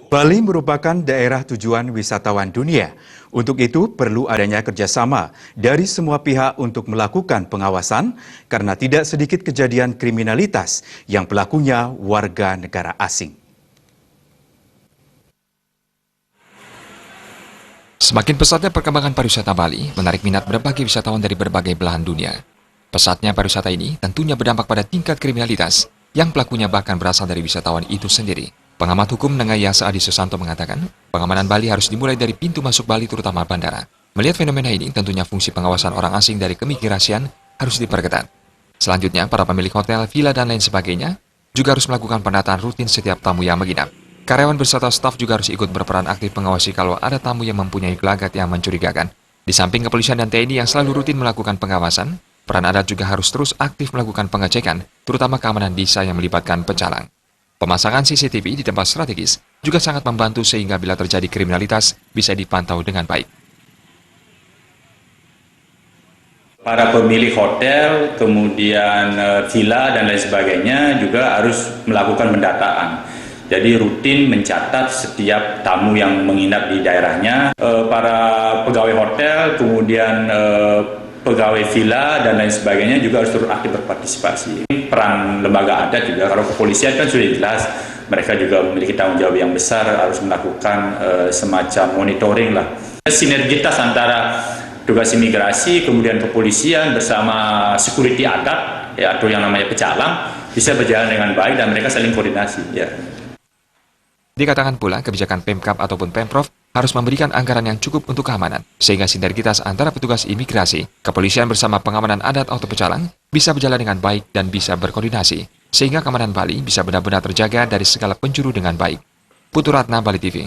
Bali merupakan daerah tujuan wisatawan dunia. Untuk itu perlu adanya kerjasama dari semua pihak untuk melakukan pengawasan karena tidak sedikit kejadian kriminalitas yang pelakunya warga negara asing. Semakin pesatnya perkembangan pariwisata Bali menarik minat berbagai wisatawan dari berbagai belahan dunia. Pesatnya pariwisata ini tentunya berdampak pada tingkat kriminalitas yang pelakunya bahkan berasal dari wisatawan itu sendiri. Pengamat hukum Nengayasa Adi Susanto mengatakan, pengamanan Bali harus dimulai dari pintu masuk Bali terutama bandara. Melihat fenomena ini, tentunya fungsi pengawasan orang asing dari keimigrasian harus diperketat. Selanjutnya, para pemilik hotel, villa, dan lain sebagainya juga harus melakukan pendataan rutin setiap tamu yang menginap. Karyawan beserta staf juga harus ikut berperan aktif mengawasi kalau ada tamu yang mempunyai gelagat yang mencurigakan. Di samping kepolisian dan TNI yang selalu rutin melakukan pengawasan, peran adat juga harus terus aktif melakukan pengecekan, terutama keamanan desa yang melibatkan pecalang. Pemasangan CCTV di tempat strategis juga sangat membantu sehingga bila terjadi kriminalitas bisa dipantau dengan baik. Para pemilik hotel, kemudian villa dan lain sebagainya juga harus melakukan pendataan. Jadi rutin mencatat setiap tamu yang menginap di daerahnya. Para pegawai hotel, kemudian pegawai villa dan lain sebagainya juga harus turut aktif berpartisipasi. Peran lembaga adat juga, kalau kepolisian kan sudah jelas, mereka juga memiliki tanggung jawab yang besar, harus melakukan semacam monitoring lah. Sinergitas antara tugas imigrasi, kemudian kepolisian bersama security adat, ya, atau yang namanya pecalang, bisa berjalan dengan baik dan mereka saling koordinasi. Ya. Dikatakan pula kebijakan Pemkab ataupun Pemprov harus memberikan anggaran yang cukup untuk keamanan, sehingga sinergitas antara petugas imigrasi, kepolisian bersama pengamanan adat atau pecalang bisa berjalan dengan baik dan bisa berkoordinasi, sehingga keamanan Bali bisa benar-benar terjaga dari segala penjuru dengan baik. Putu Ratna, Bali TV.